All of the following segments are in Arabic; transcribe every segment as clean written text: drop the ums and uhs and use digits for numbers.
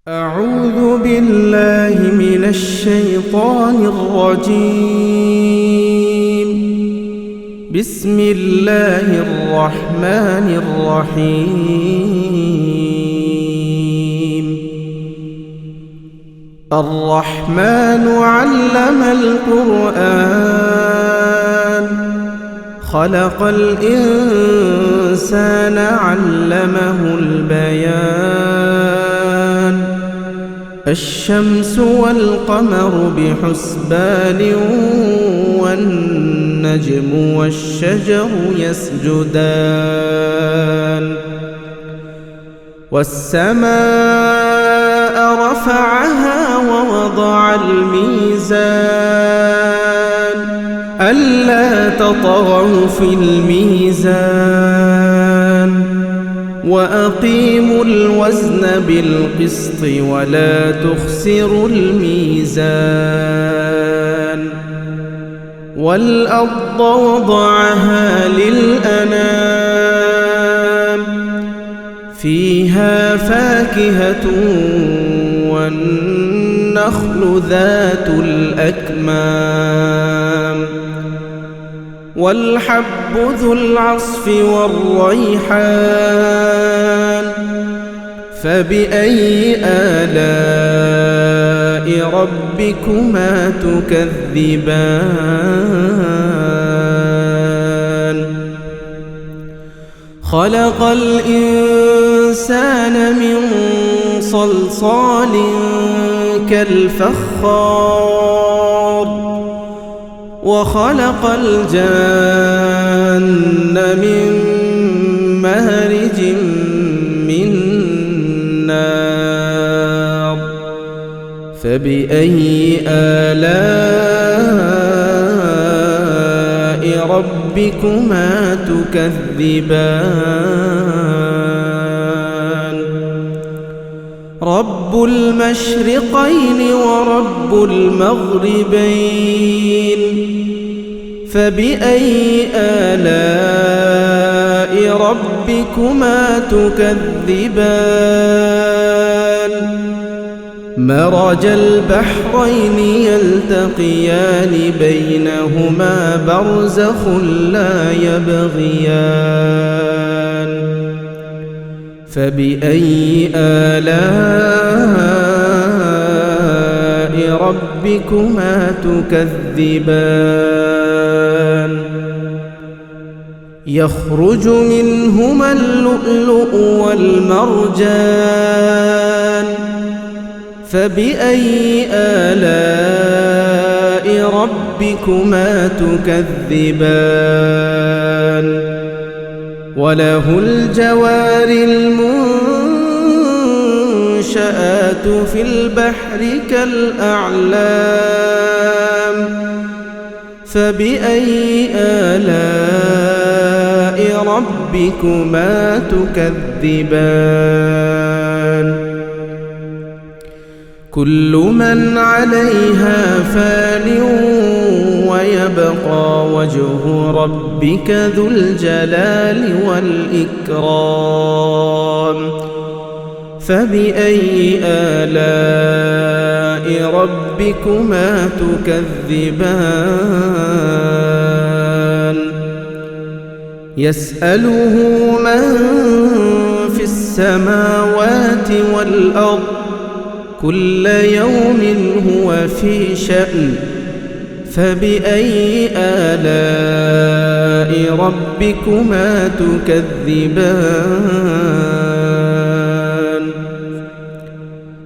أعوذ بالله من الشيطان الرجيم. بسم الله الرحمن الرحيم. الرحمن علم القرآن خلق الإنسان علمه البيان. الشمس والقمر بحسبان والنجم والشجر يسجدان. والسماء رفعها ووضع الميزان ألا تطغوا في الميزان وأقيموا الوزن بالقسط ولا تخسروا الميزان. والأرض وضعها للأنام فيها فاكهة والنخل ذات الأكمام والحب ذو العصف والريحان. فبأي آلاء ربكما تكذبان. خلق الإنسان من صلصال كالفخار وخلق الجان من مهرج من نار. فبأي آلاء ربكما تكذبان. رب المشرقين ورب المغربين. فبأي آلاء ربكما تكذبان. مرج البحرين يلتقيان بينهما برزخ لا يبغيان. فبأي آلاء ربكما تكذبان. يخرج منهما اللؤلؤ والمرجان. فبأي آلاء ربكما تكذبان. وله الجوار المنشآت في البحر كالأعلام. فبأي آلاء ربكما تكذبان. كل من عليها فان ويبقى وجه ربك ذو الجلال والإكرام. فبأي آلاء ربكما تكذبان. يسأله من في السماوات والأرض كل يوم هو في شأن. فبأي آلاء ربكما تكذبان.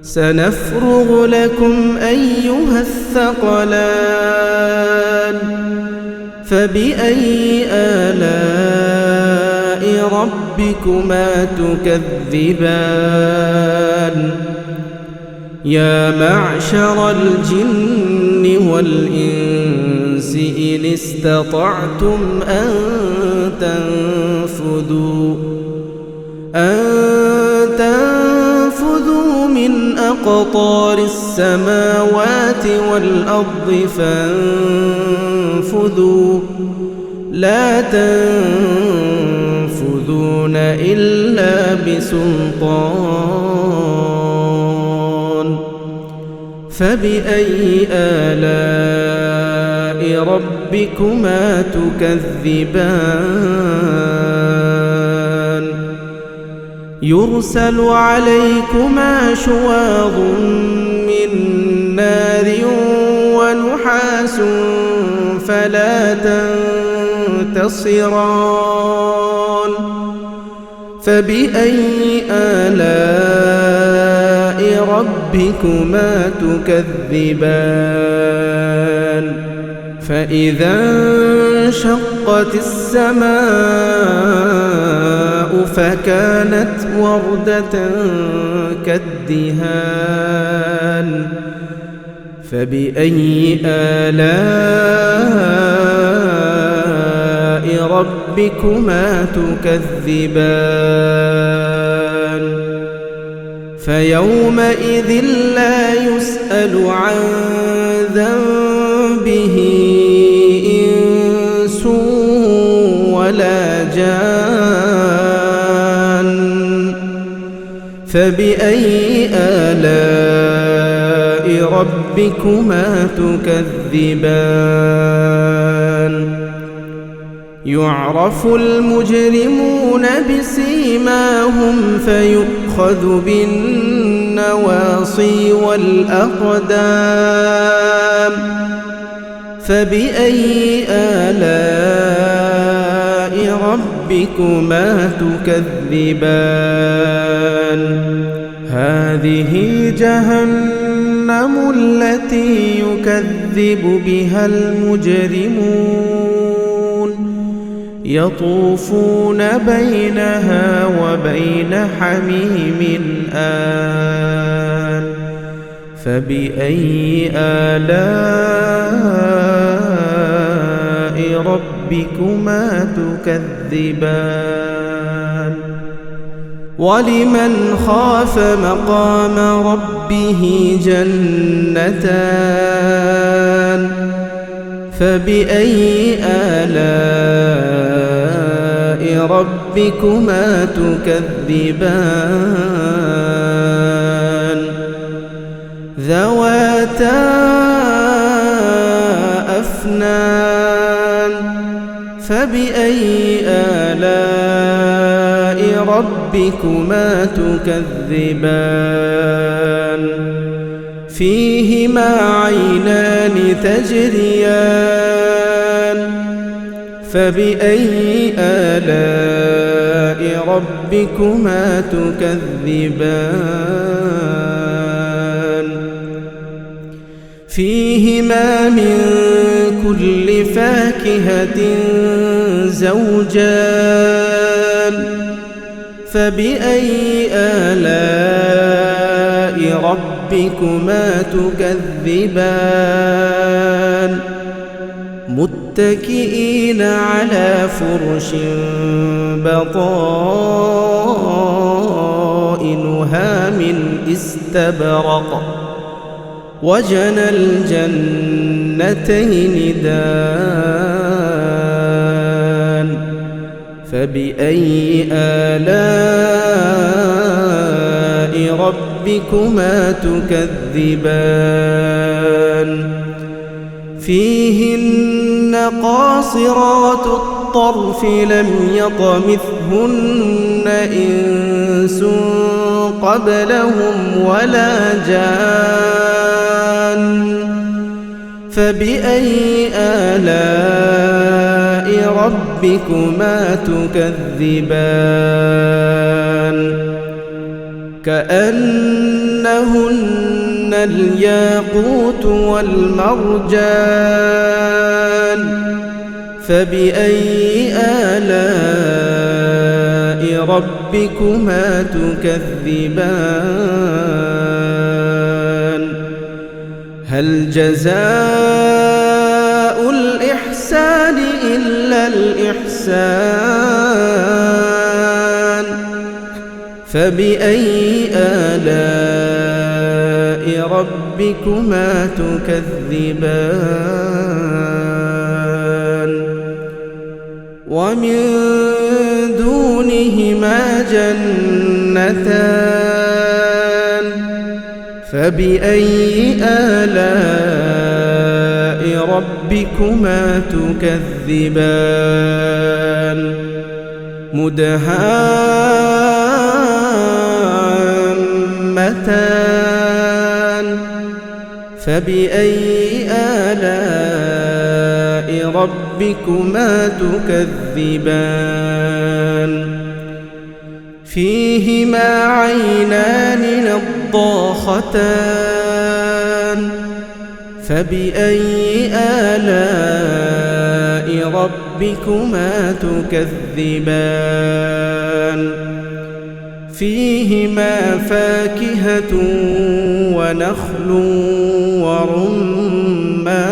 سنفرغ لكم أيها الثقلان. فبأي آلاء ربكما تكذبان. يا معشر الجن والإنس إن استطعتم أن تنفذوا من أقطار السماوات والأرض فانفذوا لا تنفذون إلا بسلطان. فبأي آلاء ربكما تكذبان يرسل عليكما شواظ من نار ونحاس فلا تنتصران فبأي آلاء ربكما تكذبان فإذا انشقت السماء فكانت وردة كالدهان فبأي آلاء ربكما تكذبان فيومئذ لا يسأل عن ذنبه إنس ولا جان فبأي آلاء ربكما تكذبان يعرف المجرمون بسيماهم فيؤخذ بالنواصي والأقدام فبأي آلاء ربكما تكذبان هذه جهنم التي يكذب بها المجرمون يطوفون بينها وبين حميم آن فبأي آلاء ربكما تكذبان ولمن خاف مقام ربه جنتان فبأي آلاء ربكما تكذبان ذواتا أفنان فبأي آلاء ربكما تكذبان فيهما عينان تجريان فبأي آلاء ربكما تكذبان فيهما من كل فاكهة زوجان فبأي آلاء ربكما تكذبان متكئين على فرش بطائنها من استبرق وجنى الجنتين دان فبأي آلاء ربكما تكذبان فيهن قاصرات الطرف لم يطمثهن إنس قبلهم ولا جان فبأي آلاء ربكما تكذبان كأنهن الياقوت والمرجان فبأي آلاء ربكما تكذبان هل جزاء الإحسان إلا الإحسان فبأي آلاء ربكما تكذبان ومن دونهما جنتان فبأي آلاء ربكما تكذبان مدهامتان فبأي آلاء ربكما تكذبان فيهما عينان نضاختان فبأي آلاء ربكما تكذبان فيهما فاكهة ونخل ورمان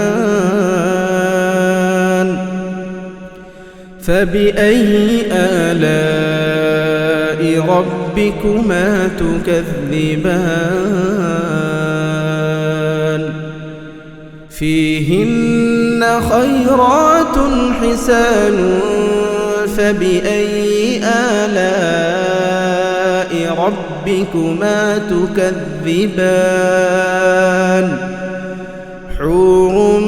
فبأي آلاء ربكما تكذبان فيهن خيرات حسان فبأي آلاء ربكما تكذبان حور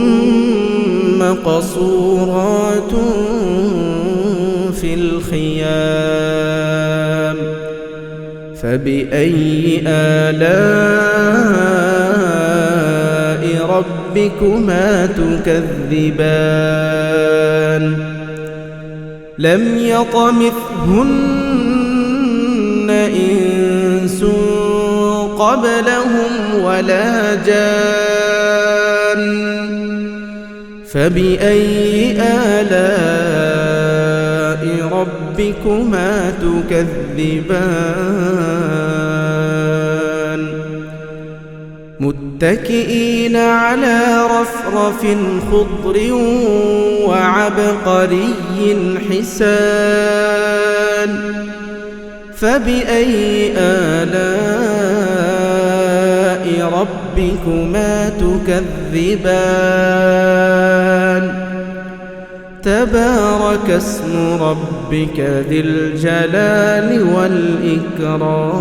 مقصورات في الخيام فبأي آلاء ربكما تكذبان لم يطمثهن إنس قبلهم ولا جان فبأي آلاء ربكما تكذبان متكئين على رفرف خضر وعبقري حسان فبأي آلاء ربكما تكذبان تبارك اسم ربك ذي الجلال والإكرام